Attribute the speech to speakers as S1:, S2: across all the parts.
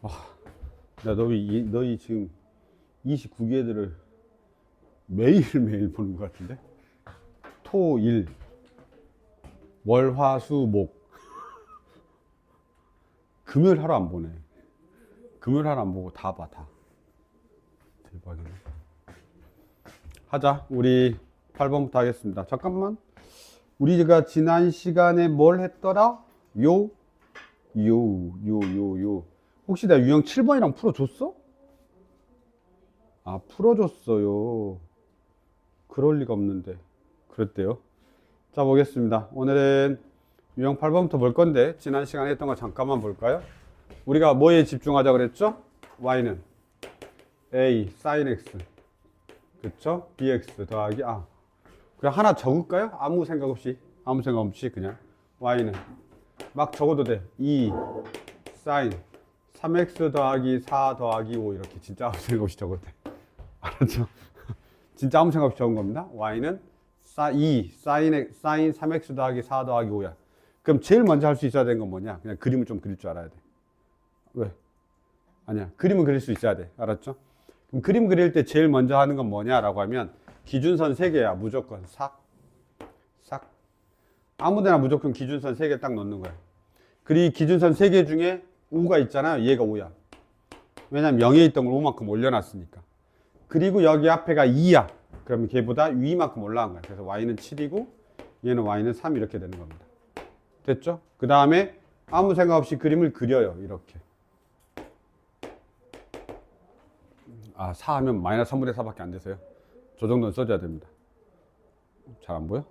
S1: 야, 너희 지금 29개 애들을 매일매일 보는 것 같은데? 토, 일, 월, 화, 수, 목. 금요일 하루 안 보네. 금요일 하루 안 보고 다 봐, 다. 대박이네. 하자. 우리 8번부터 하겠습니다. 잠깐만. 우리가 지난 시간에 뭘 했더라? 혹시 내가 유형 7번이랑 풀어줬어? 아, 풀어줬어요. 그럴 리가 없는데. 그랬대요. 자, 보겠습니다. 오늘은 유형 8번부터 볼 건데, 지난 시간에 했던 거 잠깐만 볼까요? 우리가 뭐에 집중하자 그랬죠? y는 a sin x. 그쵸? bx 더하기, 그냥 하나 적을까요? 아무 생각 없이 그냥 y는 막 적어도 돼. 2 sin 3x 더하기 4 더하기 5 이렇게 진짜 아무 생각 없이 적어도 돼. 알았죠? 진짜 아무 생각 없이 적은 겁니다. y는 2 sin 3x 더하기 4 더하기 5야. 그럼 제일 먼저 할 수 있어야 되는 건 뭐냐? 그냥 그림을 좀 그릴 줄 알아야 돼. 왜? 아니야. 그림을 그릴 수 있어야 돼. 알았죠? 그럼 그림 그릴 때 제일 먼저 하는 건 뭐냐라고 하면 기준선 3개야. 무조건 삭. 아무데나 무조건 기준선 3개 딱 넣는 거야. 그리고 기준선 3개 중에 우가 있잖아요. 얘가 5야. 왜냐면 0에 있던 걸 5만큼 올려놨으니까. 그리고 여기 앞에가 2야. 그러면 걔보다 위만큼 올라간 거야. 그래서 y는 7이고 얘는 y는 3 이렇게 되는 겁니다. 됐죠? 그 다음에 아무 생각 없이 그림을 그려요. 이렇게. 4 하면 마이너스 3분의 4밖에 안 돼서요. 저 정도는 써줘야 됩니다. 잘 안 보여?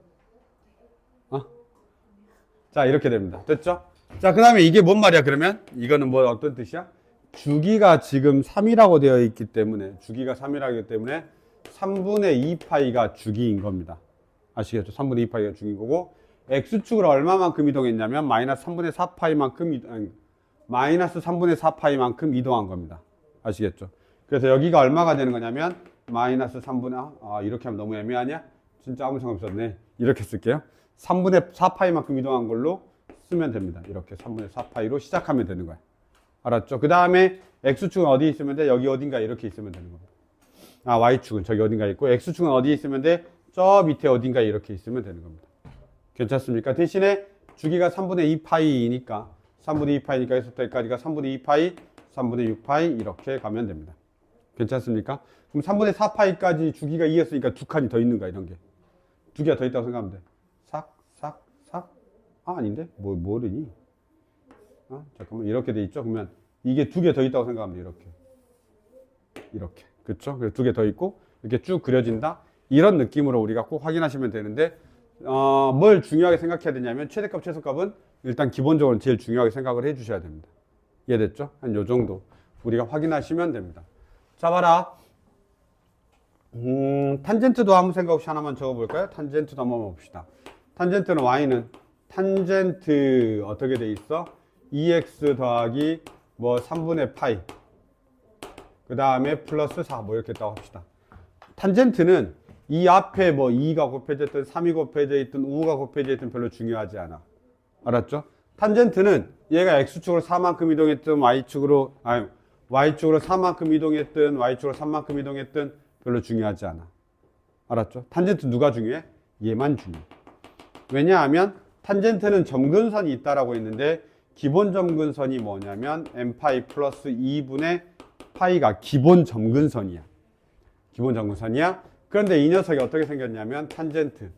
S1: 자, 이렇게 됩니다. 됐죠? 자, 그 다음에 이게 뭔 말이야, 그러면? 이거는 뭐 어떤 뜻이야? 주기가 지금 3이라고 되어 있기 때문에, 3분의 2파이가 주기인 겁니다. 아시겠죠? 3분의 2파이가 주기인 거고, x축으로 얼마만큼 이동했냐면, 마이너스 3분의 4파이만큼, 마이너스 3분의 4파이만큼 이동한 겁니다. 아시겠죠? 그래서 여기가 얼마가 되는 거냐면, 마이너스 3분의, 이렇게 하면 너무 애매하냐? 진짜 아무 생각 없었네. 이렇게 쓸게요. 3분의 4파이만큼 이동한 걸로 쓰면 됩니다. 이렇게 3분의 4파이로 시작하면 되는 거야. 알았죠? 그 다음에 x축은 어디 있으면 돼? 여기 어딘가 이렇게 있으면 되는 겁니다. y축은 저기 어딘가 있고, x축은 어디 있으면 돼? 저 밑에 어딘가 이렇게 있으면 되는 겁니다. 괜찮습니까? 대신에 주기가 3분의 2파이니까 3분의 2파이니까 여기서 때까지가 3분의 2파이, 3분의 6파이 이렇게 가면 됩니다. 괜찮습니까? 그럼 3분의 4파이까지 주기가 2였으니까 두 칸이 더 있는 거야, 이런 게. 두 개가 더 있다고 생각하면 돼. 아닌데? 뭐르니? 잠깐만, 이렇게 돼 있죠? 그러면 이게 두 개 더 있다고 생각하면 돼, 이렇게. 그쵸? 그래서 두 개 더 있고, 이렇게 쭉 그려진다? 이런 느낌으로 우리가 꼭 확인하시면 되는데, 뭘 중요하게 생각해야 되냐면, 최대값, 최소값은 일단 기본적으로 제일 중요하게 생각을 해 주셔야 됩니다. 이해됐죠? 한 요 정도. 우리가 확인하시면 됩니다. 자, 봐라. 탄젠트도 아무 생각 없이 하나만 적어볼까요? 탄젠트도 한번 봅시다. 탄젠트는 y는 탄젠트 어떻게 돼 있어? 2x 더하기 뭐 3분의 파이 그 다음에 플러스 4 뭐 이렇게 있다고 합시다. 탄젠트는 이 앞에 뭐 2가 곱해져 있든 3이 곱해져 있든 5가 곱해져 있든 별로 중요하지 않아. 알았죠? 탄젠트는 얘가 x축으로 4만큼 이동했든 y축으로 4만큼 이동했든 y축으로 3만큼 이동했든 별로 중요하지 않아. 알았죠? 탄젠트 누가 중요해? 얘만 중요해. 왜냐하면 탄젠트는 점근선이 있다라고 했는데 기본 점근선이 뭐냐면 n파이 플러스 2분의 파이가 기본 점근선이야. 기본 점근선이야. 그런데 이 녀석이 어떻게 생겼냐면 탄젠트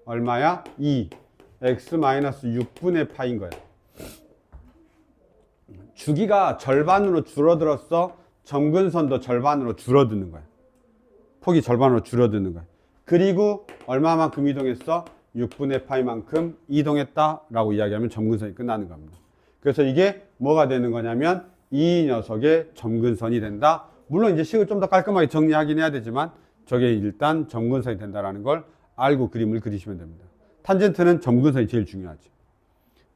S1: 얼마야? 2 x 마이너스 6분의 파인 거야. 주기가 절반으로 줄어들었어. 점근선도 절반으로 줄어드는 거야. 폭이 절반으로 줄어드는 거야. 그리고 얼마만큼 이동했어? 6분의 파이만큼 이동했다라고 이야기하면 점근선이 끝나는 겁니다. 그래서 이게 뭐가 되는 거냐면 이 녀석의 점근선이 된다. 물론 이제 식을 좀 더 깔끔하게 정리하긴 해야 되지만 저게 일단 점근선이 된다라는 걸 알고 그림을 그리시면 됩니다. 탄젠트는 점근선이 제일 중요하죠.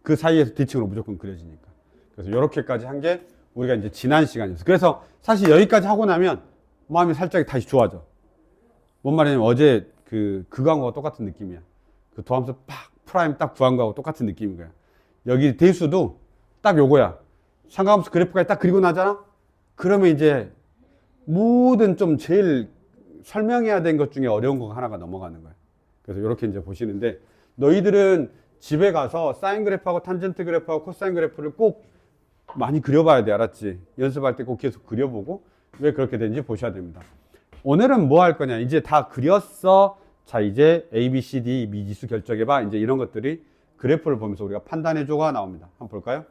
S1: 그 사이에서 뒤층으로 무조건 그려지니까. 그래서 이렇게까지 한 게 우리가 이제 지난 시간이었어요. 그래서 사실 여기까지 하고 나면 마음이 살짝 다시 좋아져. 뭔 말이냐면 어제 그 광고가 똑같은 느낌이야. 그 도함수 팍 프라임 딱 구한 거하고 똑같은 느낌인 거야. 여기 대수도 딱 요거야. 상관함수 그래프까지 딱 그리고 나잖아? 그러면 이제 모든 좀 제일 설명해야 된 것 중에 어려운 거 하나가 넘어가는 거야. 그래서 이렇게 이제 보시는데, 너희들은 집에 가서 사인 그래프하고 탄젠트 그래프하고 코사인 그래프를 꼭 많이 그려봐야 돼. 알았지? 연습할 때 꼭 계속 그려보고 왜 그렇게 되는지 보셔야 됩니다. 오늘은 뭐 할 거냐? 이제 다 그렸어. 자, 이제 A, B, C, D 미지수 결정해봐. 이제 이런 것들이 그래프를 보면서 우리가 판단해줘가 나옵니다. 한번 볼까요?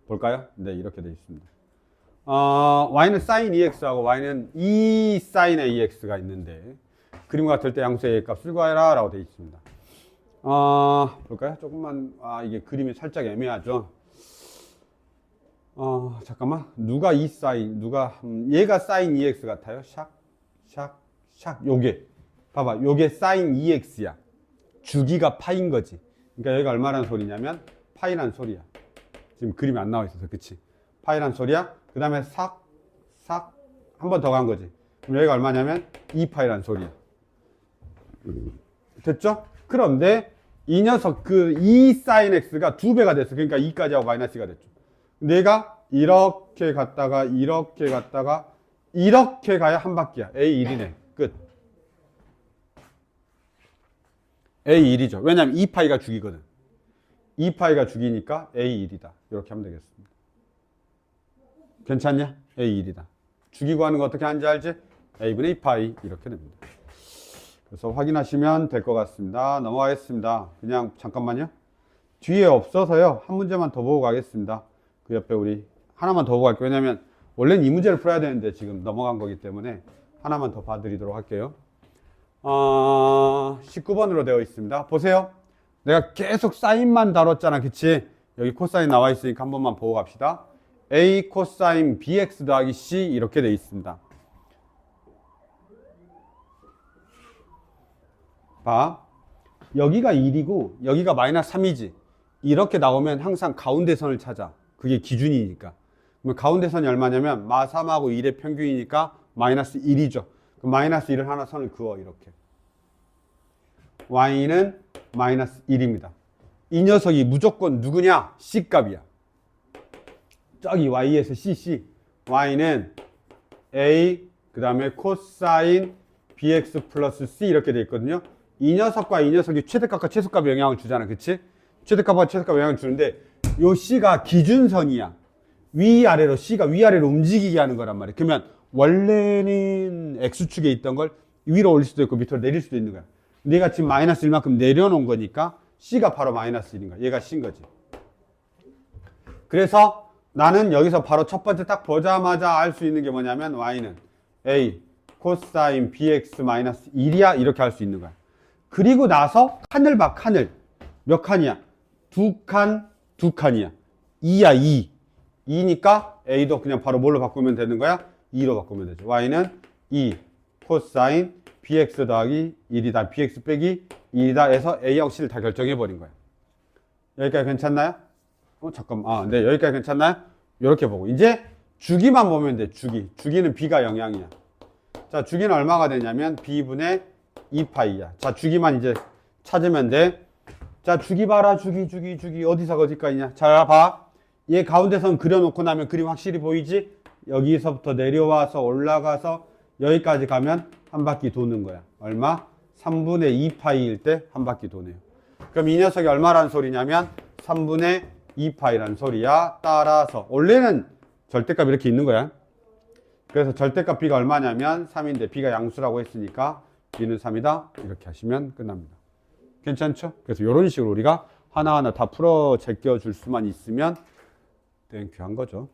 S1: 볼까요? 네, 이렇게 되어 있습니다. y는 sin EX하고 y는 E sin AX가 있는데, 그림과 같을 때 양수의 A 값을 구하라 라고 되어 있습니다. 볼까요? 조금만, 이게 그림이 살짝 애매하죠? 잠깐만. 누가 E sin, 얘가 sin EX 같아요? 샥. 요게. 봐봐. 요게 sin EX야. 주기가 파인 거지. 그러니까 여기가 얼마라는 소리냐면, 파이란 소리야. 지금 그림이 안 나와 있어서, 그치? 파이란 소리야. 그 다음에 삭, 한 번 더 간 거지. 그럼 여기가 얼마냐면 2파이란 소리야. 됐죠? 그런데 이 녀석 그 2 sin x가 2배가 됐어. 그러니까 2까지 하고 마이너스 2가 됐죠. 내가 이렇게 갔다가 이렇게 가야 한 바퀴야. A1이네. 끝. A1이죠. 왜냐면 2파이가 주기거든. 2파이가 주기니까 A1이다. 이렇게 하면 되겠습니다. 괜찮냐? A1이다. 주기 구하는 거 어떻게 하는지 알지? A분의 2파이 이렇게 됩니다. 그래서 확인하시면 될 것 같습니다. 넘어가겠습니다. 그냥 잠깐만요. 뒤에 없어서요. 한 문제만 더 보고 가겠습니다. 그 옆에 우리 하나만 더 보고 갈게요. 왜냐면 원래는 이 문제를 풀어야 되는데 지금 넘어간 거기 때문에 하나만 더 봐드리도록 할게요. 19번으로 되어 있습니다. 보세요. 내가 계속 사인만 다뤘잖아. 그치? 여기 코사인 나와 있으니까 한 번만 보고 갑시다. A 코사인 BX 더하기 C 이렇게 되어 있습니다. 봐. 여기가 1이고 여기가 마이너스 3이지. 이렇게 나오면 항상 가운데 선을 찾아. 그게 기준이니까. 그러면 가운데 선이 얼마냐면 마 3하고 1의 평균이니까 마이너스 1이죠. 그럼 마이너스 1을 하나 선을 그어 이렇게. y는 마이너스 1입니다. 이 녀석이 무조건 누구냐? C 값이야. 저기 y에서 cc. y는 a 그 다음에 코사인 bx 플러스 c 이렇게 돼 있거든요. 이 녀석과 이 녀석이 최대값과 최소값에 영향을 주잖아. 그치? 최대값과 최소값에 영향을 주는데 요 c가 기준선이야. 위아래로 c가 위아래로 움직이게 하는 거란 말이야. 그러면 원래는 x축에 있던 걸 위로 올릴 수도 있고 밑으로 내릴 수도 있는 거야. 내가 지금 마이너스 1만큼 내려놓은 거니까 c가 바로 마이너스 1인 거야. 얘가 c인 거지. 그래서 나는 여기서 바로 첫 번째 딱 보자마자 알 수 있는 게 뭐냐면 y는 a 코사인 bx 마이너스 1이야 이렇게 할 수 있는 거야. 그리고 나서 칸을 봐. 칸을 몇 칸이야? 두 칸이야. 2야 2. 2니까 a도 그냥 바로 뭘로 바꾸면 되는 거야? 2로 바꾸면 되죠. y는 2 코사인 bx 더하기 1이다. bx 빼기 1이다 해서 a하고 c를 다 결정해 버린 거야. 여기까지 괜찮나요? 잠깐만. 네, 여기까지 괜찮나요? 이렇게 보고. 이제 주기만 보면 돼, 주기는 b가 영향이야. 자, 주기는 얼마가 되냐면 b분의 2파이야. 자, 주기만 이제 찾으면 돼. 자, 주기 봐라, 주기. 어디서 어디까지냐? 자, 봐. 얘 가운데 선 그려놓고 나면 그림 확실히 보이지? 여기서부터 내려와서 올라가서 여기까지 가면 한 바퀴 도는 거야. 얼마? 3분의 2파이일 때 한 바퀴 도네요. 그럼 이 녀석이 얼마라는 소리냐면 3분의 2파이라는 소리야. 따라서 원래는 절대값 이렇게 있는 거야. 그래서 절대값 b가 얼마냐면 3인데 b가 양수라고 했으니까 b는 3이다. 이렇게 하시면 끝납니다. 괜찮죠? 그래서 이런 식으로 우리가 하나하나 다 풀어 제껴줄 수만 있으면 땡큐한 거죠.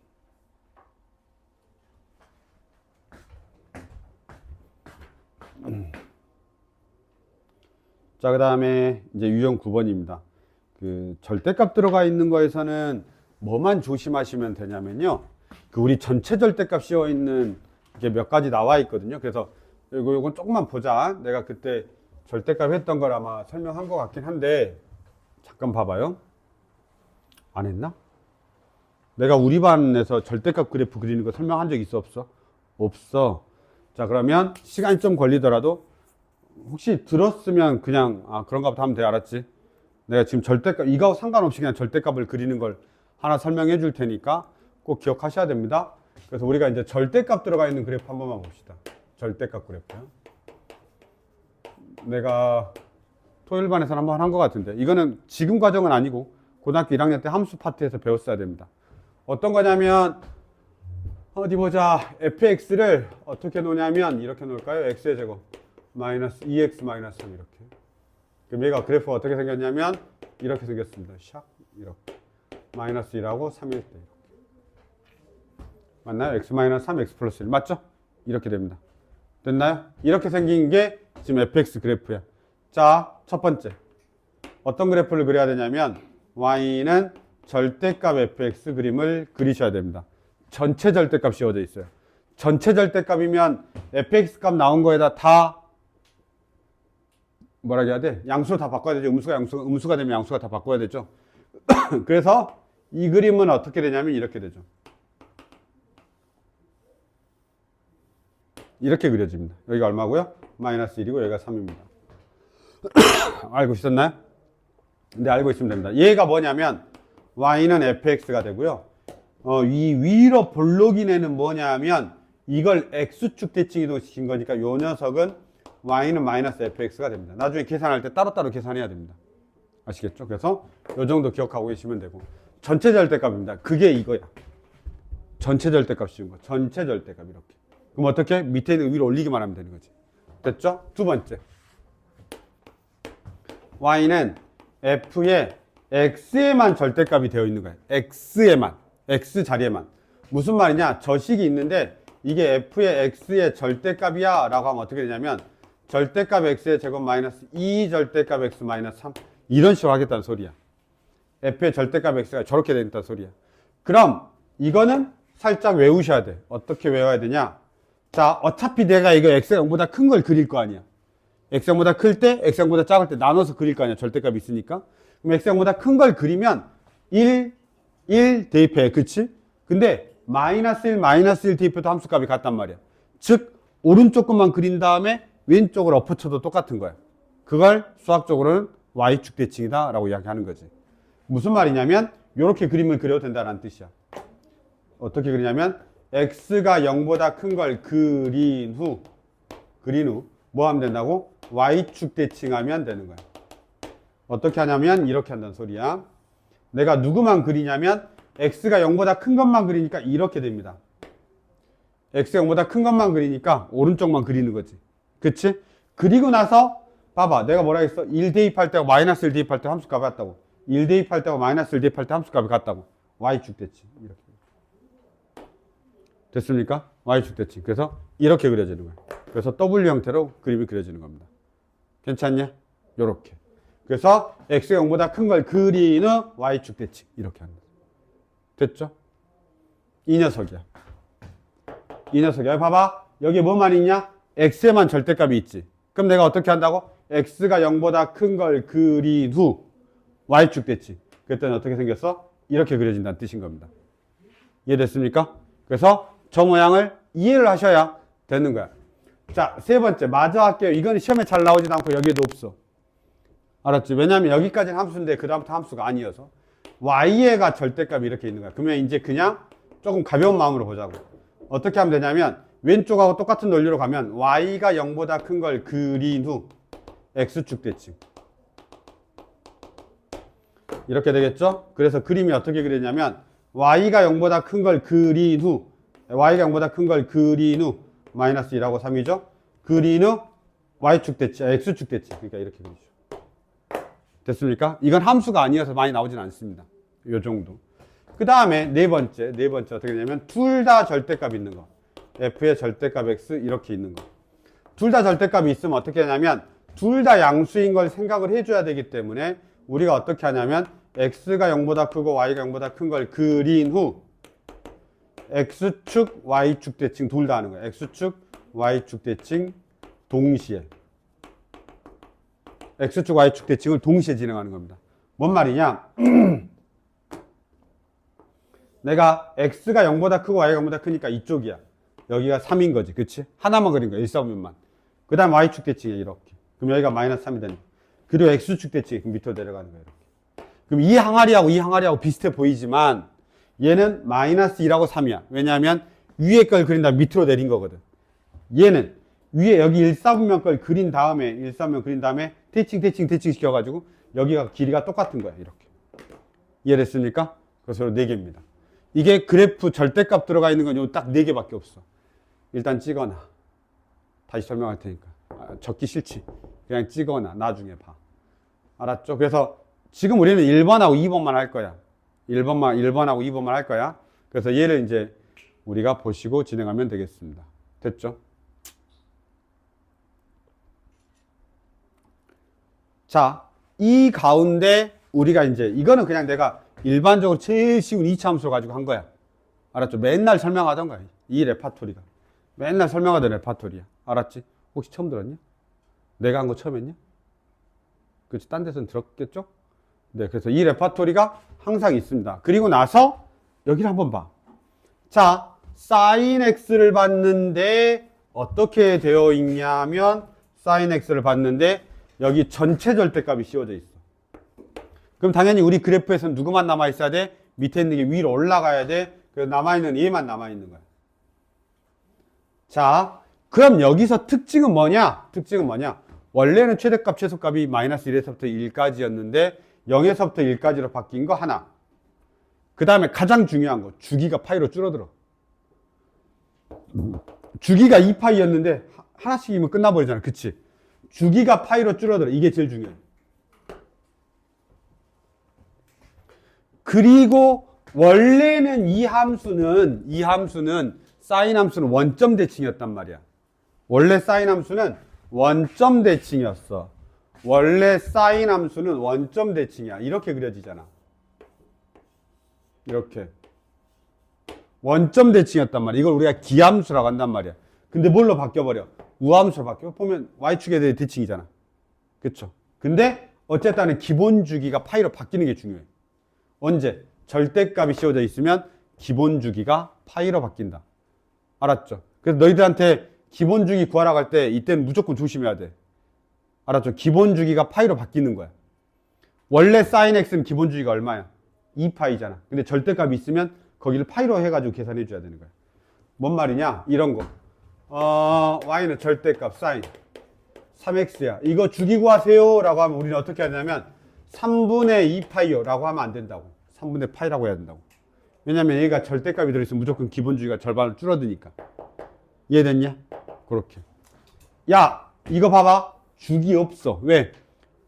S1: 자, 그 다음에 이제 유형 9번입니다. 그 절대값 들어가 있는 거에서는 뭐만 조심하시면 되냐면요. 그 우리 전체 절대값 씌워 있는 게 몇 가지 나와 있거든요. 그래서 요건 조금만 보자. 내가 그때 절대값 했던 걸 아마 설명한 것 같긴 한데 잠깐 봐봐요. 안 했나? 내가 우리 반에서 절대값 그래프 그리는 거 설명한 적 있어 없어? 없어. 자, 그러면 시간이 좀 걸리더라도 혹시 들었으면 그냥 그런가 보다 하면 돼. 알았지? 내가 지금 절대값 이거하고 상관없이 그냥 절대값을 그리는 걸 하나 설명해 줄 테니까 꼭 기억하셔야 됩니다. 그래서 우리가 이제 절대값 들어가 있는 그래프 한 번만 봅시다. 절대값 그래프요. 내가 토요일반에서 한번 한 것 같은데 이거는 지금 과정은 아니고 고등학교 1학년 때 함수 파트에서 배웠어야 됩니다. 어떤 거냐면 어디 보자. fx를 어떻게 놓냐면 이렇게 놓을까요? x의 제곱 마이너스 2x 마이너스 3 이렇게. 그럼 얘가 그래프가 어떻게 생겼냐면 이렇게 생겼습니다. 샥 이렇게 마이너스 1하고 3일 때 이렇게. 맞나요? x 마이너스 3 x 플러스 1 맞죠? 이렇게 됩니다. 됐나요? 이렇게 생긴 게 지금 fx 그래프야. 자, 첫 번째 어떤 그래프를 그려야 되냐면 y는 절대값 fx 그림을 그리셔야 됩니다. 전체 절대값 씌워져 있어요. 전체 절대값이면 fx 값 나온 거에다 다 뭐라 해야 돼? 양수로 다 바꿔야 되죠. 음수가 되면 양수가 다 바꿔야 되죠. 그래서 이 그림은 어떻게 되냐면 이렇게 되죠. 이렇게 그려집니다. 여기가 얼마고요? 마이너스 1이고 여기가 3입니다. 알고 있었나요? 네, 알고 있으면 됩니다. 얘가 뭐냐면 y는 fx가 되고요. 이 위로 볼록인 애는 뭐냐면 이걸 x축 대칭 시킨 거니까 요 녀석은 y는 마이너스 fx가 됩니다. 나중에 계산할 때 따로따로 계산해야 됩니다. 아시겠죠? 그래서 요 정도 기억하고 계시면 되고 전체 절대값입니다. 그게 이거야. 전체 절대값 씌운 거. 전체 절대값 이렇게. 그럼 어떻게? 밑에 있는 위로 올리기만 하면 되는 거지. 됐죠? 두 번째. y는 f의 x에만 절대값이 되어 있는 거예요. x에만. x 자리에만. 무슨 말이냐? 저 식이 있는데 이게 f의 x의 절대값이야 라고 하면 어떻게 되냐면 절대값 x의 제곱 마이너스 2 절대값 x 마이너스 3 이런 식으로 하겠다는 소리야. f의 절대값 x가 저렇게 되겠다는 소리야. 그럼 이거는 살짝 외우셔야 돼. 어떻게 외워야 되냐? 자, 어차피 내가 이거 x가 0보다 큰 걸 그릴 거 아니야. x가 0보다 클 때, x가 0보다 작을 때 나눠서 그릴 거 아니야. 절대값이 있으니까. 그럼 x가 0보다 큰 걸 그리면 1 대입해. 그치? 근데 마이너스 1 대입해도 함수값이 같단 말이야. 즉 오른쪽 것만 그린 다음에 왼쪽을 엎어쳐도 똑같은 거야. 그걸 수학적으로는 y축 대칭이다 라고 이야기하는 거지. 무슨 말이냐면 이렇게 그림을 그려도 된다는 뜻이야. 어떻게 그리냐면 x가 0보다 큰 걸 그린 후 뭐 하면 된다고? y축 대칭하면 되는 거야. 어떻게 하냐면 이렇게 한다는 소리야. 내가 누구만 그리냐면 x가 0보다 큰 것만 그리니까 이렇게 됩니다. x가 0보다 큰 것만 그리니까 오른쪽만 그리는 거지. 그치? 그리고 나서 봐봐. 내가 뭐라 했어? 1 대입할 때하고 마이너스 1 대입할 때 함수값이 같다고. 1 대입할 때하고 마이너스 1 대입할 때 함수값이 같다고. y축 대칭. 이렇게. 됐습니까? y축 대칭. 그래서 이렇게 그려지는 거야. 그래서 W 형태로 그림이 그려지는 겁니다. 괜찮냐? 요렇게. 그래서 x가 0보다 큰 걸 그리는 y축 대칭. 이렇게 하는 거야. 됐죠? 이 녀석이야. 이 녀석이야. 봐봐. 여기 뭐만 있냐? x에만 절대값이 있지. 그럼 내가 어떻게 한다고? x가 0보다 큰 걸 그린 후 y축 대칭. 그랬더니 어떻게 생겼어? 이렇게 그려진다는 뜻인 겁니다. 이해됐습니까? 그래서 저 모양을 이해를 하셔야 되는 거야. 자, 세 번째. 마저 할게요. 이건 시험에 잘 나오진 않고 여기에도 없어. 알았지? 왜냐면 여기까지는 함수인데 그 다음부터 함수가 아니어서. y가 절대값이 이렇게 있는 거야. 그러면 이제 그냥 조금 가벼운 마음으로 보자고. 어떻게 하면 되냐면 왼쪽하고 똑같은 논리로 가면 y가 0보다 큰 걸 그린 후 x축 대칭. 이렇게 되겠죠? 그래서 그림이 어떻게 그리냐면 y가 0보다 큰 걸 그린 후 y가 0보다 큰 걸 그린 후 마이너스 1하고 3이죠? 그린 후 y축 대칭, x축 대칭. 그러니까 이렇게 그리죠. 됐습니까? 이건 함수가 아니어서 많이 나오진 않습니다. 요 정도. 그 다음에 네 번째 어떻게 되냐면 둘 다 절대값 있는 거. f의 절대값 x 이렇게 있는 거. 둘 다 절대값이 있으면 어떻게 하냐면 둘 다 양수인 걸 생각을 해줘야 되기 때문에 우리가 어떻게 하냐면 x가 0보다 크고 y가 0보다 큰 걸 그린 후 x축, y축 대칭 둘 다 하는 거예요. x축, y축 대칭 동시에. x축, y축 대칭을 동시에 진행하는 겁니다. 뭔 말이냐? 내가 x가 0보다 크고 y가 0보다 크니까 이쪽이야. 여기가 3인 거지. 그치? 하나만 그린 거야. 1사분면만. 그 다음 y축 대칭이야. 이렇게. 그럼 여기가 마이너스 3이 되는 거야. 그리고 x축 대칭이 밑으로 내려가는 거야. 이렇게. 그럼 이 항아리하고 이 항아리하고 비슷해 보이지만 얘는 마이너스 2하고 3이야. 왜냐하면 위에 걸 그린 다음에 밑으로 내린 거거든. 얘는 위에 여기 1,4분면 걸 그린 다음에 1,4분면 그린 다음에 대칭 시켜가지고 여기가 길이가 똑같은 거야. 이렇게. 이해됐습니까? 그래서 4개입니다. 이게 그래프 절대값 들어가 있는 건 요 딱 4개밖에 없어. 일단 찍어놔. 다시 설명할 테니까. 적기 싫지. 그냥 찍어놔. 나중에 봐. 알았죠? 그래서 지금 우리는 1번하고 2번만 할 거야. 1번하고 2번만 할 거야. 그래서 얘를 이제 우리가 보시고 진행하면 되겠습니다. 됐죠? 자, 이 가운데 우리가 이제 이거는 그냥 내가 일반적으로 제일 쉬운 2차 함수를 가지고 한 거야. 알았죠? 맨날 설명하던 거야. 이 레파토리가. 맨날 설명하던 레파토리야. 알았지? 혹시 처음 들었냐? 내가 한 거 처음 했냐? 그렇지? 딴 데서는 들었겠죠? 네, 그래서 이 레파토리가 항상 있습니다. 그리고 나서 여기를 한번 봐. 자, sin x를 봤는데 어떻게 되어 있냐면 sin x를 봤는데 여기 전체 절대값이 씌워져 있어. 그럼 당연히 우리 그래프에서는 누구만 남아 있어야 돼? 밑에 있는 게 위로 올라가야 돼. 그래서 남아있는 얘만 남아있는 거야. 자, 그럼 여기서 특징은 뭐냐? 원래는 최대값, 최소값이 마이너스 1에서부터 1까지였는데 0에서부터 1까지로 바뀐 거 하나. 그 다음에 가장 중요한 거, 주기가 파이로 줄어들어. 주기가 2파이였는데 하나씩이면 끝나버리잖아. 그치? 주기가 파이로 줄어들어. 이게 제일 중요해. 그리고 원래는 이 함수는 사인 함수는 원점 대칭이었단 말이야. 원래 사인 함수는 원점 대칭이었어. 원래 사인 함수는 원점 대칭이야. 이렇게 그려지잖아. 이렇게. 원점 대칭이었단 말이야. 이걸 우리가 기함수라고 한단 말이야. 근데 뭘로 바뀌어버려? 우함수로 바뀌어. 보면 y축에 대해 대칭이잖아. 그쵸? 근데 어쨌든 기본 주기가 파이로 바뀌는 게 중요해. 언제? 절대값이 씌워져 있으면 기본 주기가 파이로 바뀐다. 알았죠? 그래서 너희들한테 기본 주기 구하라고 할 때 이때는 무조건 조심해야 돼. 알았죠? 기본 주기가 파이로 바뀌는 거야. 원래 sin x는 기본 주기가 얼마야? 2파이잖아. 근데 절대값이 있으면 거기를 파이로 해가지고 계산해 줘야 되는 거야. 뭔 말이냐? 이런 거. y는 절대값 sin 3x야. 이거 주기 구하세요 라고 하면 우리는 어떻게 하냐면 3분의 2파이요 라고 하면 안 된다고. 3분의 파이라고 해야 된다고. 왜냐면 얘가 절대값이 들어있으면 무조건 기본 주기가 절반을 줄어드니까. 이해됐냐? 그렇게. 야, 이거 봐봐. 주기 없어. 왜?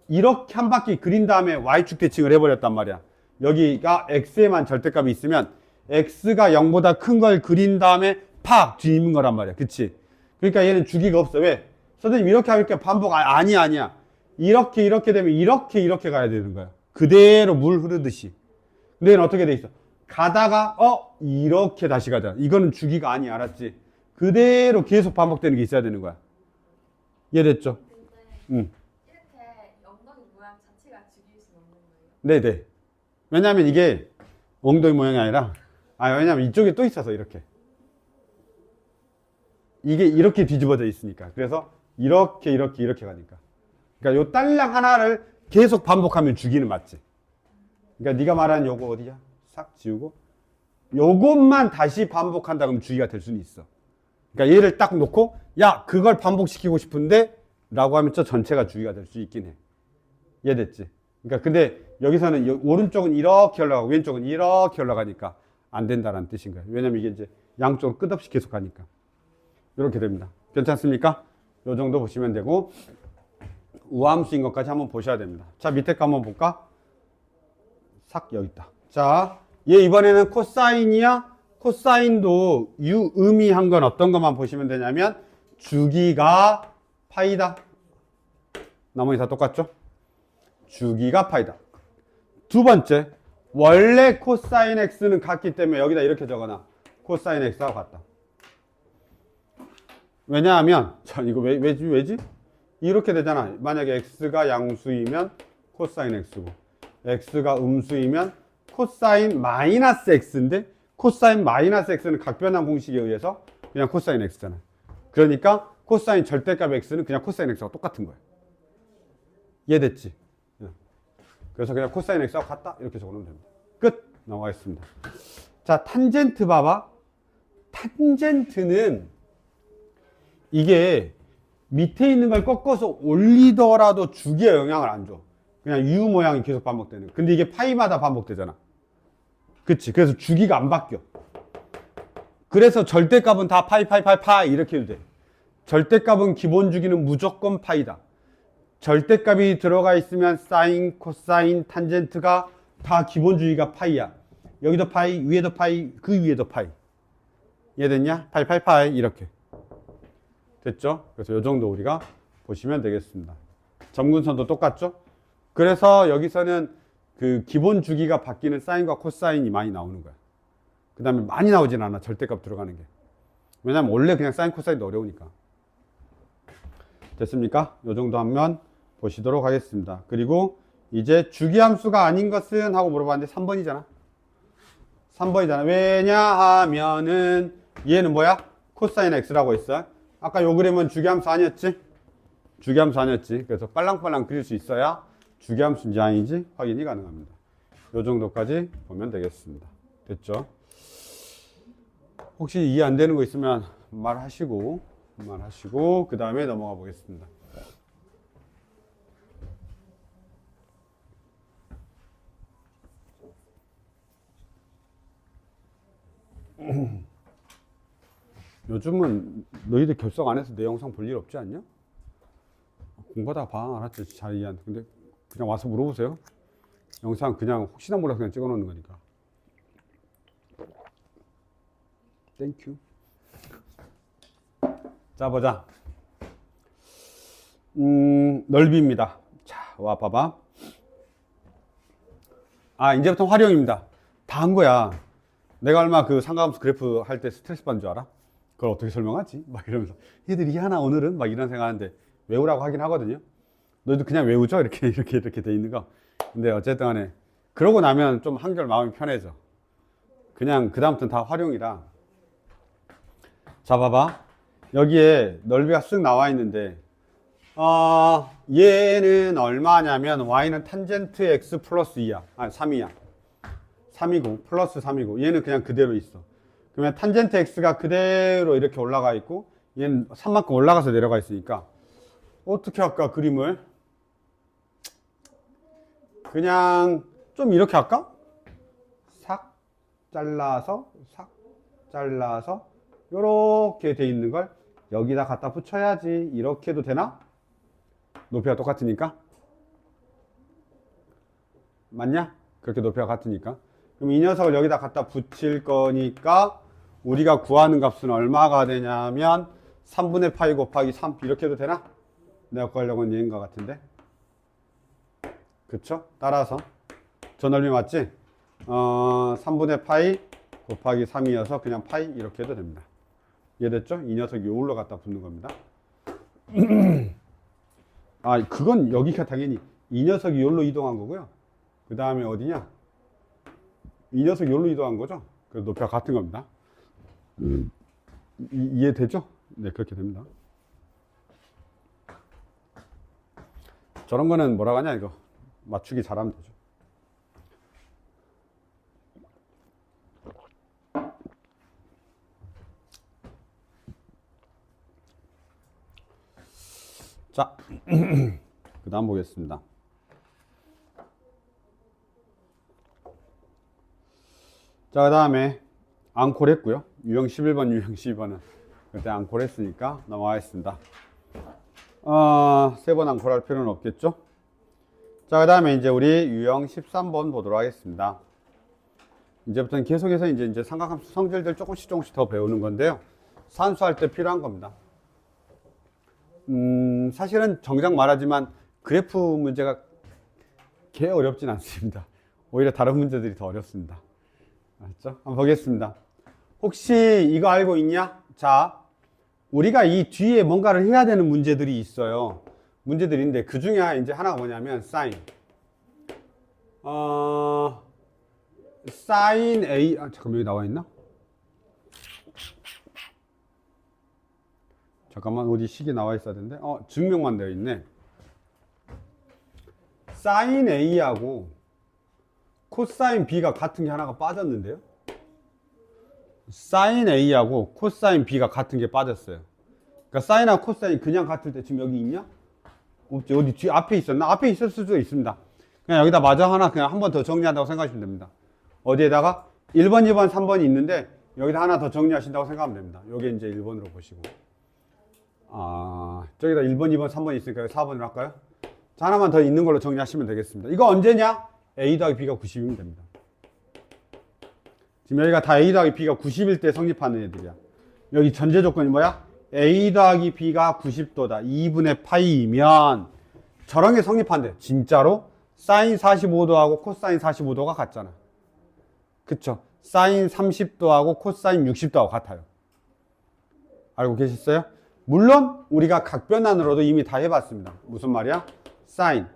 S1: 이렇게 한 바퀴 그린 다음에 y축 대칭을 해버렸단 말이야. 여기가 x에만 절대값이 있으면 x가 0보다 큰 걸 그린 다음에 팍 뒤집는 거란 말이야. 그치? 그러니까 얘는 주기가 없어. 왜? 선생님 이렇게 하니까 반복. 아니야. 이렇게 되면 이렇게 가야 되는 거야. 그대로 물 흐르듯이. 근데 얘는 어떻게 돼 있어? 가다가 이렇게 다시 가잖아. 이거는 주기가 아니야. 알았지? 그대로 계속 반복되는 게 있어야 되는 거야. 이해됐죠?
S2: 근데 이렇게 엉덩이 모양 자체가 주기일 수 없는 거예요?
S1: 네네. 왜냐면 이게 엉덩이 모양이 아니라 왜냐면 이쪽에 또 있어서 이렇게. 이게 이렇게 뒤집어져 있으니까. 그래서 이렇게 가니까. 그러니까 요 딸랑 하나를 계속 반복하면 주기는 맞지. 그러니까 네가 말하는 요거 어디야? 싹 지우고 요것만 다시 반복한다 그러면 주기가 될 수는 있어. 그러니까 얘를 딱 놓고 야 그걸 반복시키고 싶은데 라고 하면 저 전체가 주기가 될 수 있긴 해. 이해됐지? 그러니까 근데 여기서는 오른쪽은 이렇게 올라가고 왼쪽은 이렇게 올라가니까 안 된다라는 뜻인 거예요. 왜냐면 이게 이제 양쪽으로 끝없이 계속 가니까. 이렇게 됩니다. 괜찮습니까? 요 정도 보시면 되고 우함수인 것까지 한번 보셔야 됩니다. 자, 밑에 거 한번 볼까? 싹 여기 있다. 자, 얘 이번에는 코사인이야. 코사인도 의미한 건 어떤 것만 보시면 되냐면 주기가 파이다. 나머지 다 똑같죠? 주기가 파이다. 두 번째, 원래 코사인 x는 같기 때문에 여기다 이렇게 적어놔. 코사인 x하고 같다. 왜냐하면 이거 왜지? 이렇게 되잖아. 만약에 x가 양수이면 코사인 x고 x가 음수이면 코사인 마이너스 x인데 코사인 마이너스 x는 각변환 공식에 의해서 그냥 코사인 x잖아. 그러니까 코사인 절대값 x는 그냥 코사인 x하고 똑같은 거야. 이해됐지? 그래서 그냥 코사인 x하고 같다 이렇게 적어놓으면 됩니다. 끝! 나와 있습니다. 자, 탄젠트 봐봐. 탄젠트는 이게 밑에 있는 걸 꺾어서 올리더라도 주기에 영향을 안 줘. 그냥 U 모양이 계속 반복되는. 근데 이게 파이마다 반복되잖아. 그치? 그래서 주기가 안 바뀌어. 그래서 절대값은 다 파이 이렇게 해도 돼. 절대값은 기본 주기는 무조건 파이다. 절대값이 들어가 있으면 사인, 코사인, 탄젠트가 다 기본 주기가 파이야. 여기도 파이, 위에도 파이, 그 위에도 파이. 이해됐냐? 파이 이렇게. 됐죠? 그래서 이 정도 우리가 보시면 되겠습니다. 점근선도 똑같죠? 그래서 여기서는 그 기본 주기가 바뀌는 사인과 코사인이 많이 나오는 거야. 그 다음에 많이 나오진 않아, 절대값 들어가는 게. 왜냐면 원래 그냥 사인, 코사인도 어려우니까. 됐습니까? 이 정도 하면 보시도록 하겠습니다. 그리고 이제 주기함수가 아닌 것은 하고 물어봤는데 3번이잖아. 3번이잖아. 왜냐하면은 얘는 뭐야? 코사인 x라고 했어. 아까 요 그림은 주기함수 아니었지? 주기함수 아니었지. 그래서 빨랑빨랑 그릴 수 있어야 주기함수인지 아닌지 확인이 가능합니다. 요 정도까지 보면 되겠습니다. 됐죠? 혹시 이해 안 되는 거 있으면 말하시고 그 다음에 넘어가 보겠습니다. 요즘은 너희들 결석 안 해서 내 영상 볼 일 없지 않냐? 공부하다가 봐. 알았지? 잘 이해한다. 근데 그냥 와서 물어보세요. 영상 그냥 혹시나 몰라서 그냥 찍어 놓는 거니까. 땡큐. 자, 보자. 넓이입니다. 자, 와, 봐봐. 아, 이제부터 활용입니다. 다 한 거야. 내가 얼마 그 상가함수 그래프 할 때 스트레스 받는 줄 알아? 그걸 어떻게 설명하지? 막 이러면서. 얘들이 하나, 오늘은? 막 이런 생각하는데, 외우라고 하긴 하거든요. 너희도 그냥 외우죠? 이렇게 돼 있는 거. 근데 어쨌든 간에. 그러고 나면 좀 한결 마음이 편해져. 그냥 그다음부터는 다 활용이라. 자, 봐봐. 여기에 넓이가 쓱 나와 있는데, 얘는 얼마냐면, y는 탄젠트 x 플러스 2야. 아니, 3이야. 3이고, 플러스 3이고, 얘는 그냥 그대로 있어. 그러면 탄젠트 x가 그대로 이렇게 올라가 있고, 얘는 3만큼 올라가서 내려가 있으니까, 어떻게 할까, 그림을? 그냥 좀 이렇게 할까? 싹 잘라서, 요렇게 돼 있는 걸 여기다 갖다 붙여야지. 이렇게 해도 되나? 높이가 똑같으니까. 맞냐? 그렇게 높이가 같으니까. 그럼 이 녀석을 여기다 갖다 붙일 거니까 우리가 구하는 값은 얼마가 되냐면 3분의 파이 곱하기 3 이렇게 해도 되나? 내가 구하려고 하는 얘인 것 같은데. 그쵸? 따라서 저 넓이 맞지? 3분의 파이 곱하기 3이어서 그냥 파이 이렇게 해도 됩니다. 이해됐죠? 이 녀석이 요울로 갖다 붙는 겁니다. 아, 그건 여기가 당연히 이 녀석이 요로 이동한 거고요. 그 다음에 어디냐? 이 녀석이 요로 이동한 거죠. 그래서 높이가 같은 겁니다. 이해되죠? 네, 그렇게 됩니다. 저런 거는 뭐라고 하냐, 이거. 맞추기 잘하면 되죠. 자, 그 다음 보겠습니다. 자, 그 다음에 앙콜 했고요. 유형 11번, 유형 12번은 그때 앙콜 했으니까 넘어가겠습니다. 3번 앙콜 할 필요는 없겠죠? 자, 그 다음에 이제 우리 유형 13번 보도록 하겠습니다. 이제부터는 계속해서 이제 삼각함수 성질들 조금씩 더 배우는 건데요. 산수할 때 필요한 겁니다. 사실은 정작 말하지만 그래프 문제가 개 어렵진 않습니다. 오히려 다른 문제들이 더 어렵습니다. 알았죠? 한번 보겠습니다. 혹시 이거 알고 있냐? 자, 우리가 이 뒤에 뭔가를 해야 되는 문제들이 있어요. 문제들인데 그 중에 이제 하나가 뭐냐면 사인. 사인 A. 잠깐만, 여기 나와 있나? 잠깐만, 어디 식이 나와 있어야 되는데. 증명만 되어 있네. 사인 A하고 코사인 B가 같은 게 하나가 빠졌는데요. 사인 A하고 코사인 B가 같은 게 빠졌어요. 그러니까 사인하고 코사인 그냥 같을 때 지금 여기 있냐? 없지. 어디 뒤 앞에 있었나? 앞에 있을 수도 있습니다. 그냥 여기다 마저 하나 그냥 한 번 더 정리한다고 생각하시면 됩니다. 어디에다가 1번, 2번, 3번이 있는데 여기다 하나 더 정리하신다고 생각하면 됩니다. 여기 이제 1번으로 보시고. 저기다 1번, 2번, 3번 있으니까 4번으로 할까요? 자, 하나만 더 있는 걸로 정리하시면 되겠습니다. 이거 언제냐? A 더하기 B가 90이면 됩니다. 지금 여기가 다 A 더하기 B가 90일 때 성립하는 애들이야. 여기 전제 조건이 뭐야? A 더하기 B가 90도다. 2분의 파이이면 저런 게 성립한대. 진짜로 사인 45도하고 코사인 45도가 같잖아. 그쵸? 사인 30도하고 코사인 60도하고 같아요. 알고 계셨어요? 물론 우리가 각변환으로도 이미 다 해봤습니다. 무슨 말이야? 사인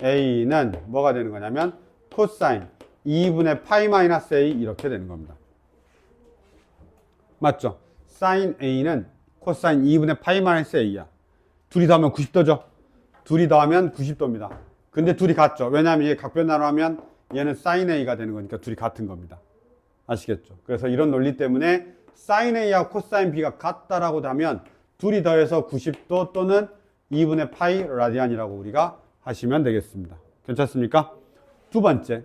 S1: A는 뭐가 되는 거냐면 코사인 2분의 파이 마이너스 A 이렇게 되는 겁니다. 맞죠? 사인 A는 코사인 2분의 파이 마이너스 A야. 둘이 더하면 90도죠? 둘이 더하면 90도입니다. 근데 둘이 같죠? 왜냐하면 얘 각변환으로 하면 얘는 사인 A가 되는 거니까 둘이 같은 겁니다. 아시겠죠? 그래서 이런 논리 때문에 사인 A하고 코사인 B가 같다라고 하면 둘이 더해서 90도 또는 2분의 파이 라디안이라고 우리가 하시면 되겠습니다. 괜찮습니까? 두 번째.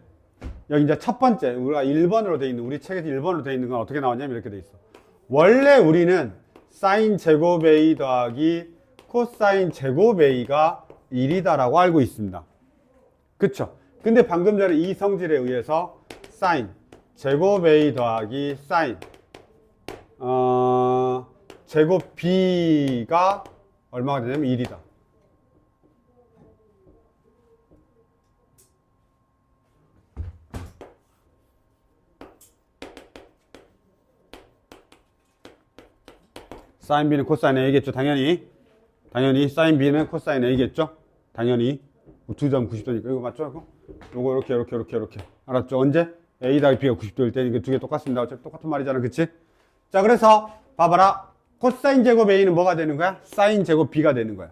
S1: 여기 이제 첫 번째, 우리가 1번으로 돼 있는, 우리 책에서 1번으로 돼 있는 건 어떻게 나왔냐면 이렇게 돼 있어. 원래 우리는 사인 제곱 A 더하기 코사인 제곱 A가 1이다라고 알고 있습니다. 그쵸? 근데 방금 전에 이 성질에 의해서 사인 제곱 A 더하기 사인 제곱 B가 얼마가 되냐면 1이다. 사인 B는 코사인 A겠죠. 당연히 사인 B는 코사인 A겠죠. 당연히 두 점 90도니까 이거 맞죠? 이거 이렇게 알았죠? 언제? A 더하기 B가 90도일 때 이게 두 개 똑같습니다. 어차피 똑같은 말이잖아. 그치? 자, 그래서 봐봐라. 코사인 제곱 A는 뭐가 되는 거야? 사인 제곱 B가 되는 거야.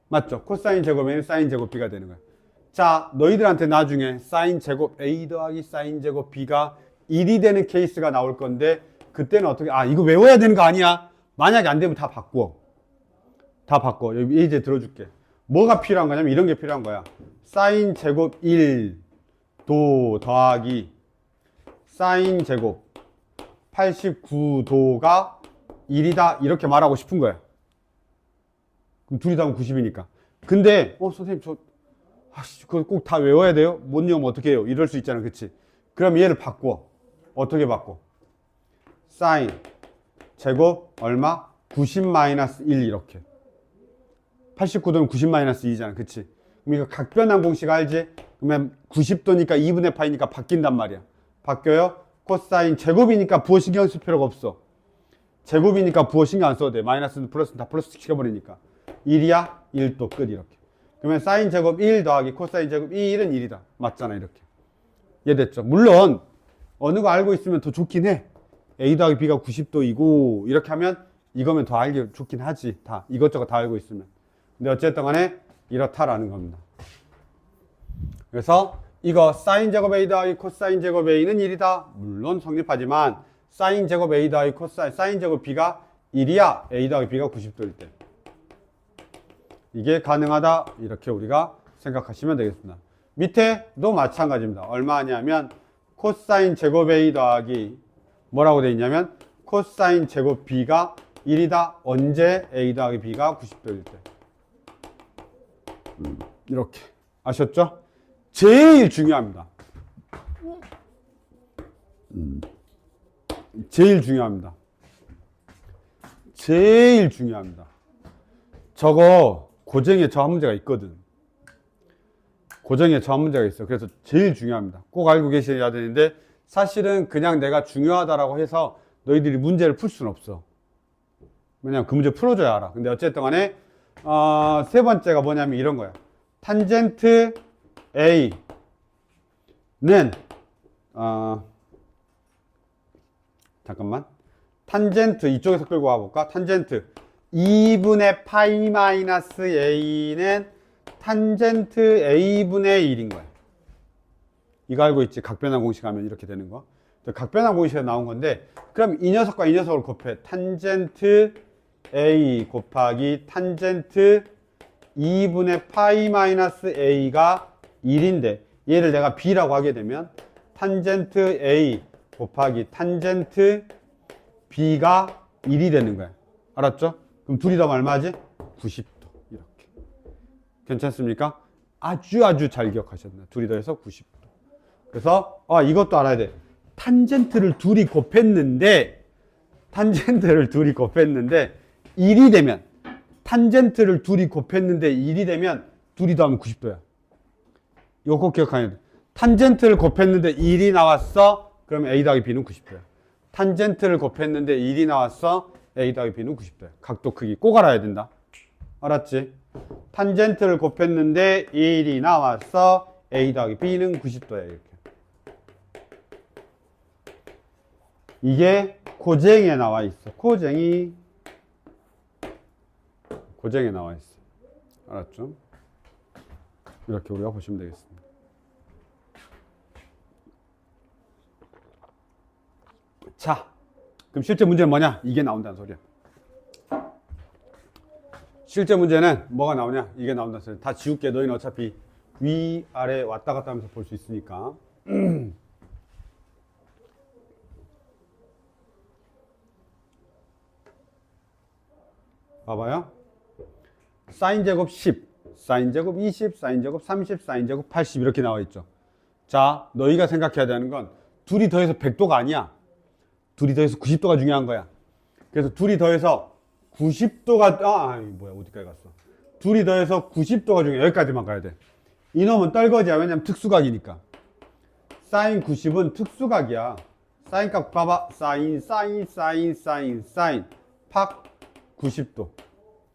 S1: 맞죠? 코사인 제곱 A는 사인 제곱 B가 되는 거야. 자, 너희들한테 나중에 사인 제곱 A 더하기 사인 제곱 B가 1이 되는 케이스가 나올 건데 그때는 어떻게 이거 외워야 되는 거 아니야? 만약에 안 되면 다 바꿔. 여기 이제 들어줄게. 뭐가 필요한 거냐면 이런 게 필요한 거야. 사인 제곱 1도 더하기 사인 제곱 89도가 1이다 이렇게 말하고 싶은 거야. 그럼 둘이 다 하면 90이니까. 근데 선생님 그거 꼭 다 외워야 돼요? 못 외우면 어떻게 해요? 이럴 수 있잖아. 그치? 그럼 얘를 바꿔. 어떻게 바꿔? 사인 제곱 얼마? 90 마이너스 1 이렇게. 89도는 90 마이너스 2잖아. 그치? 그럼 이거 각변환 공식 알지? 그러면 90도니까 2분의 파이니까 바뀐단 말이야. 바뀌어요? 코사인 제곱이니까 부호 신경 쓸 필요가 없어. 제곱이니까 부호 신경 안 써도 돼. 마이너스는 플러스는 다 플러스 시켜버리니까. 1이야? 1도 끝 이렇게. 그러면 사인 제곱 1 더하기 코사인 제곱 1은 1이다. 맞잖아 이렇게. 이해됐죠? 물론 어느 거 알고 있으면 더 좋긴 해. A 더하기 B가 90도이고 이렇게 하면 이거면 더 알기 좋긴 하지. 다 이것저것 다 알고 있으면. 근데 어쨌든 간에 이렇다라는 겁니다. 그래서 이거 사인 제곱 A 더하기 코사인 제곱 A는 1이다. 물론 성립하지만 사인 제곱 A 더하기 코사인 사인 제곱 B가 1이야. A 더하기 B가 90도일 때. 이게 가능하다. 이렇게 우리가 생각하시면 되겠습니다. 밑에도 마찬가지입니다. 얼마 하냐면 코사인 제곱 A 더하기 뭐라고 되어 있냐면 코사인 제곱 B가 1이다. 언제? A 더하기 B가 90도일 때. 이렇게. 아셨죠? 제일 중요합니다. 제일 중요합니다. 제일 중요합니다. 저거 고정에 저한 문제가 있거든. 고정에 저한 문제가 있어. 그래서 제일 중요합니다. 꼭 알고 계셔야 되는데 사실은 그냥 내가 중요하다라고 해서 너희들이 문제를 풀 수는 없어. 왜냐면 그 문제 풀어줘야 알아. 근데 어쨌든 간에 세 번째가 뭐냐면 이런 거야. 탄젠트 A는 잠깐만. 탄젠트 이쪽에서 끌고 와볼까? 탄젠트 2분의 파이 마이너스 A는 탄젠트 A분의 1인 거야. 이거 알고 있지? 각변환 공식 하면 이렇게 되는 거. 각변환 공식에서 나온 건데, 그럼 이 녀석과 이 녀석을 곱해. 탄젠트 A 곱하기 탄젠트 2분의 파이 마이너스 A가 1인데, 얘를 내가 B라고 하게 되면 탄젠트 A 곱하기 탄젠트 B가 1이 되는 거야. 알았죠? 그럼 둘이 더하면 얼마지? 90도. 이렇게. 괜찮습니까? 아주 잘 기억하셨네. 둘이 더해서 90도. 그래서 이것도 알아야 돼. 탄젠트를 둘이 곱했는데 1이 되면, 탄젠트를 둘이 곱했는데 1이 되면 둘이 더하면 90도야. 이거 꼭 기억해야 돼. 탄젠트를 곱했는데 1이 나왔어. 그럼 A 더하기 B는 90도야. 탄젠트를 곱했는데 1이 나왔어. A 더하기 B는 90도야. 각도 크기 꼭 알아야 된다. 알았지? 탄젠트를 곱했는데 1이 나왔어. A 더하기 B는 90도야. 이렇게. 이게 고쟁이에 나와 있어. 고쟁이 나와 있어. 알았죠? 이렇게 우리가 보시면 되겠습니다. 자, 그럼 실제 문제는 뭐냐? 이게 나온다는 소리야. 실제 문제는 뭐가 나오냐? 이게 나온다는 소리야. 다 지울게. 너희는 어차피 위아래 왔다 갔다 하면서 볼 수 있으니까. 봐봐요. 사인 제곱 10, 사인 제곱 20, 사인 제곱 30, 사인 제곱 80 이렇게 나와 있죠. 자, 너희가 생각해야 되는 건 둘이 더해서 100도가 아니야. 둘이 더해서 90도가 중요한 거야. 그래서 둘이 더해서 90도가 어디까지 갔어? 둘이 더해서 90도가 중요해. 여기까지만 가야 돼. 이놈은 떨거지야. 왜냐면 특수각이니까. 사인 90은 특수각이야. 사인값 봐봐. 사인 팍 90도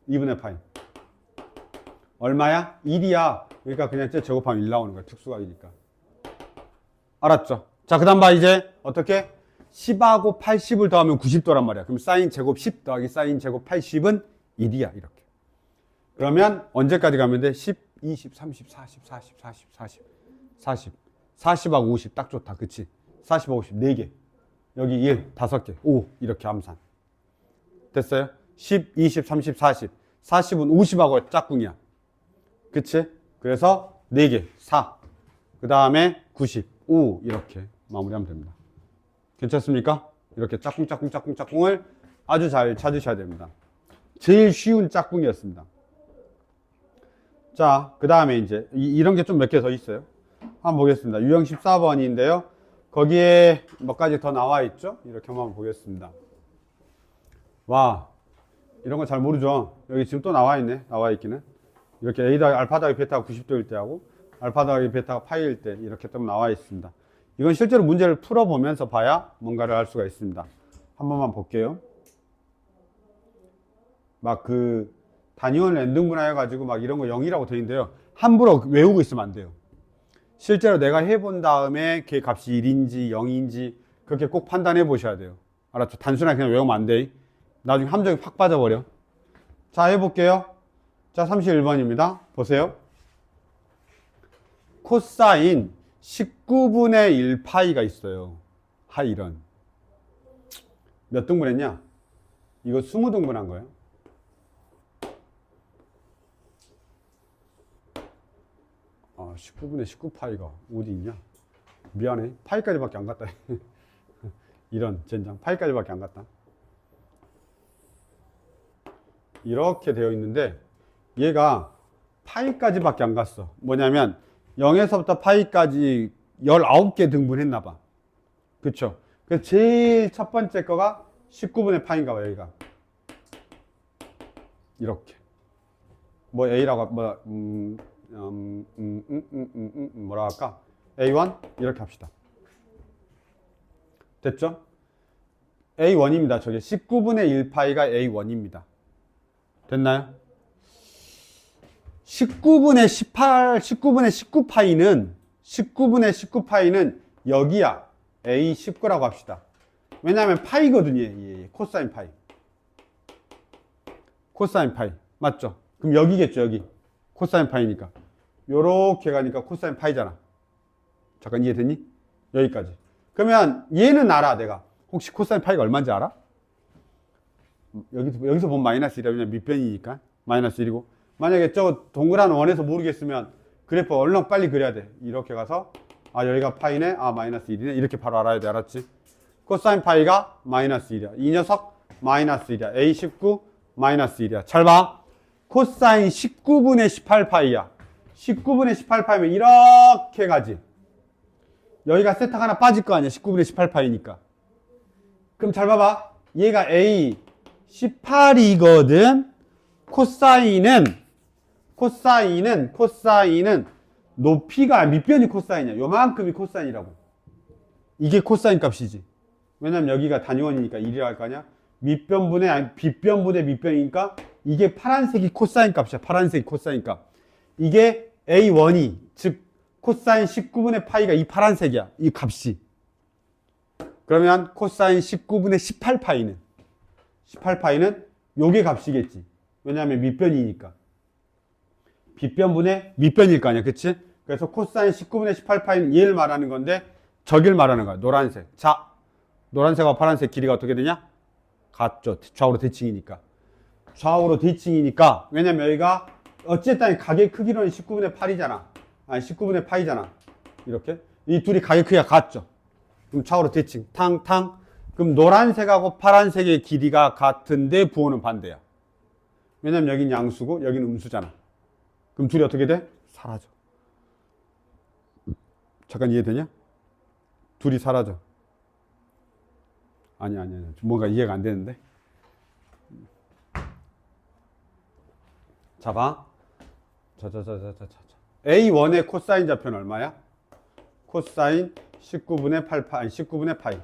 S1: 2분의 파이 얼마야? 1이야. 그러니까 그냥 제곱하면 1 나오는 거야. 특수각이니까. 알았죠? 자, 그 다음 봐. 이제 어떻게? 10하고 80을 더하면 90도란 말이야. 그럼 사인 제곱 10 더하기 사인 제곱 80은 1이야. 이렇게. 그러면 언제까지 가면 돼? 10, 20, 30, 40, 40, 40, 40, 40. 40하고 50 딱 좋다. 그치? 40하고 50 4개. 여기 1, 5개, 5 이렇게 암산. 됐어요? 10, 20, 30, 40. 40은 50하고 짝꿍이야. 그치? 그래서 4개, 4. 그 다음에 90, 5 이렇게 마무리하면 됩니다. 괜찮습니까? 이렇게 짝꿍을 아주 잘 찾으셔야 됩니다. 제일 쉬운 짝꿍이었습니다. 자, 그 다음에 이제 이런 게 좀 몇 개 더 있어요. 한번 보겠습니다. 유형 14번인데요. 거기에 몇 가지 더 나와 있죠? 이렇게 한번 보겠습니다. 와, 이런 거 잘 모르죠? 여기 지금 또 나와 있네. 나와 있기는. 이렇게 알파 더하기 베타가 90도일 때하고 알파 더하기 베타가 파이일 때 이렇게 또 나와 있습니다. 이건 실제로 문제를 풀어보면서 봐야 뭔가를 알 수가 있습니다. 한 번만 볼게요. 막 단위원 랜덤분화 해가지고 막 이런 거 0이라고 돼 있는데요. 함부로 외우고 있으면 안 돼요. 실제로 내가 해본 다음에 걔 값이 1인지 0인지 그렇게 꼭 판단해 보셔야 돼요. 알았죠? 단순하게 그냥 외우면 안 돼. 나중에 함정이 확 빠져버려. 자, 해볼게요. 자, 31번입니다. 보세요. 코사인 19분의 1파이가 있어요. 이런. 몇 등분 했냐? 이거 20등분 한 거예요. 아, 19분의 19파이가 어디 있냐? 미안해. 파이까지밖에 안 갔다. 이런 젠장. 파이까지밖에 안 갔다. 이렇게 되어 있는데 얘가 파이까지밖에 안 갔어. 뭐냐면 0에서부터 파이까지 19개 등분했나 봐. 그쵸? 그래서 제일 첫 번째 거가 19분의 파인가 봐. 여기가 이렇게 뭐 A라고 뭐라 할까? A1 이렇게 합시다. 됐죠? A1입니다. 저게 19분의 1파이가 A1입니다. 됐나요? 19분의 18, 19분의 19파이는 여기야. A19라고 합시다. 왜냐하면 파이거든요. 코사인 파이. 코사인 파이. 맞죠? 그럼 여기겠죠, 여기. 코사인 파이니까. 요렇게 가니까 코사인 파이잖아. 잠깐 이해됐니? 여기까지. 그러면 얘는 알아, 내가. 혹시 코사인 파이가 얼마인지 알아? 여기서 보면 마이너스 1이야. 밑변이니까. 마이너스 1이고. 만약에 저 동그란 원에서 모르겠으면 그래프 얼른 빨리 그려야 돼. 이렇게 가서, 아, 여기가 파이네? 아, 마이너스 1이네? 이렇게 바로 알아야 돼. 알았지? 코사인 파이가 마이너스 1이야. 이 녀석 마이너스 1이야. A19 마이너스 1이야. 잘 봐. 코사인 19분의 18파이야. 19분의 18파이면 이렇게 가지. 여기가 세타가 하나 빠질 거 아니야. 19분의 18파이니까. 그럼 잘 봐봐. 얘가 A 18이거든. 코사인은 높이가 밑변이 코사인이야. 요만큼이 코사인이라고. 이게 코사인 값이지. 왜냐면 여기가 단위원이니까 1이라 할 거 아니야. 밑변분의, 아니, 빗변분의 밑변이니까 이게 파란색이 코사인 값이야. 파란색이 코사인 값. 이게 A1이, 즉, 코사인 19분의 파이가 이 파란색이야. 이 값이. 그러면 코사인 19분의 18파이는 요게 값이겠지. 왜냐하면 밑변이니까. 빗변분의 밑변일 거 아니야. 그치? 그래서 코사인 19분의 18파이는 얘를 말하는 건데 저길 말하는 거야. 노란색. 자, 노란색과 파란색 길이가 어떻게 되냐? 같죠. 좌우로 대칭이니까. 좌우로 대칭이니까. 왜냐면 여기가 어쨌든 각의 크기로는 19분의 8이잖아. 아니 19분의 파이잖아. 이렇게. 이 둘이 각의 크기가 같죠. 그럼 좌우로 대칭. 탕탕. 그럼 노란색하고 파란색의 길이가 같은데 부호는 반대야. 왜냐면 여긴 양수고 여긴 음수잖아. 그럼 둘이 어떻게 돼? 사라져. 잠깐 이해되냐? 둘이 사라져. 아니. 뭔가 이해가 안 되는데. 자, 봐. A1의 코사인 좌표는 얼마야? 코사인 19분의 8파이, 아니 19분의 파이.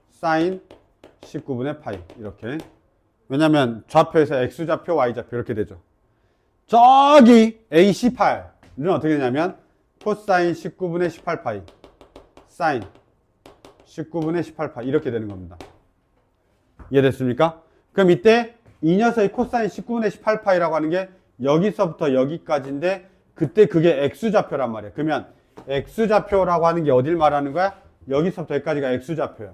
S1: 사인 19분의 파이. 이렇게. 왜냐면 좌표에서 X좌표, Y좌표 이렇게 되죠. 저기 A18은 어떻게 되냐면 코사인 19분의 18파이. 사인 19분의 18파이. 이렇게 되는 겁니다. 이해됐습니까? 그럼 이때 이 녀석이 코사인 19분의 18파이라고 하는 게 여기서부터 여기까지인데 그때 그게 X좌표란 말이야. 그러면 X좌표라고 하는 게 어딜 말하는 거야? 여기서부터 여기까지가 X좌표야.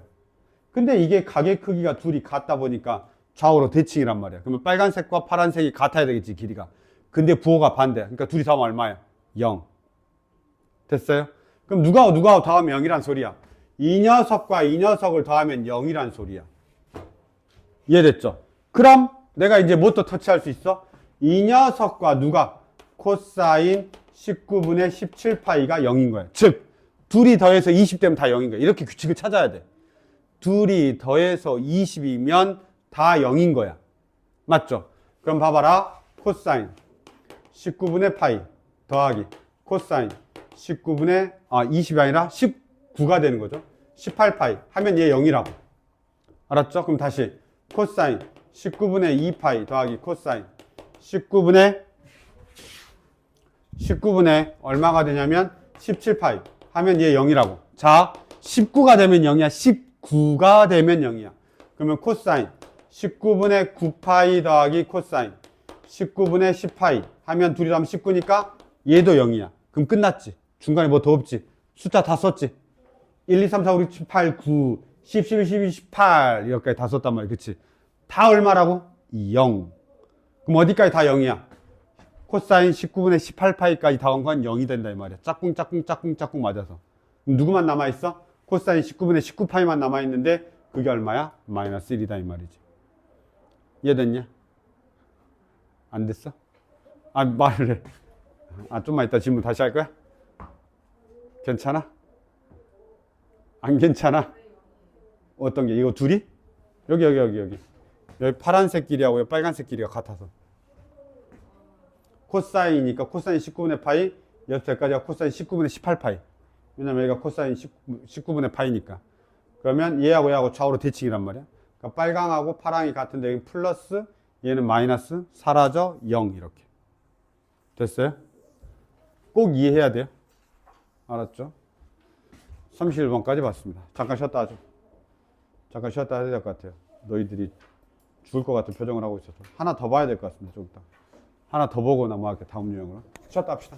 S1: 근데 이게 각의 크기가 둘이 같다 보니까 좌우로 대칭이란 말이야. 그러면 빨간색과 파란색이 같아야 되겠지, 길이가. 근데 부호가 반대야. 그러니까 둘이 더하면 얼마야? 0. 됐어요? 그럼 누가 더하면 0이란 소리야? 이 녀석과 이 녀석을 더하면 0이란 소리야. 이해됐죠? 그럼 내가 이제 뭐 또 터치할 수 있어? 이 녀석과 누가? 코사인 19분의 17파이가 0인 거야. 즉, 둘이 더해서 20 되면 다 0인 거야. 이렇게 규칙을 찾아야 돼. 둘이 더해서 20이면 다 0인 거야. 맞죠? 그럼 봐봐라. 코사인 19분의 파이 더하기 코사인 19분의 20이 아니라 19가 되는 거죠. 18파이 하면 얘 0이라고. 알았죠? 그럼 다시 코사인 19분의 2파이 더하기 코사인 19분의 얼마가 되냐면 17파이 하면 얘 0이라고. 자, 19가 되면 0이야. 19가 되면 0이야. 그러면 코사인 19분의 9파이 더하기 코사인 19분의 10파이 하면 둘이 더하면 19니까 얘도 0이야. 그럼 끝났지. 중간에 뭐 더 없지. 숫자 다 썼지. 1, 2, 3, 4, 5, 6, 7, 8, 9, 10, 11, 12, 18 이렇게까지 다 썼단 말이야. 그치? 다 얼마라고? 0. 그럼 어디까지 다 0이야? 코사인 19분의 18파이까지 다 온 건 0이 된다 이 말이야. 짝꿍 맞아서. 그럼 누구만 남아있어? 코사인 19분의 19파이만 남아있는데 그게 얼마야? 마이너스 1이다 이 말이지. 이해됐냐? 안 됐어? 말을 해. 좀만 이따 질문 다시 할 거야? 괜찮아? 안 괜찮아? 어떤 게? 이거 둘이? 여기 파란색 길이하고 여기 빨간색 길이가 같아서. 코사인이니까 코사인 19분의 파이, 여기까지가 코사인 19분의 18파이. 왜냐면 여기가 코사인 19분의 파이니까. 그러면 얘하고 좌우로 대칭이란 말이야. 그러니까 빨강하고 파랑이 같은데 여기 플러스, 얘는 마이너스, 사라져, 0 이렇게. 됐어요? 꼭 이해해야 돼요. 알았죠? 31번까지 봤습니다. 잠깐 쉬었다 하죠. 잠깐 쉬었다 해야 될 것 같아요. 너희들이 죽을 것 같은 표정을 하고 있어서. 하나 더 봐야 될 것 같습니다. 좀 이따. 하나 더 보고 넘어갈게요. 다음 유형으로. 쉬었다 합시다.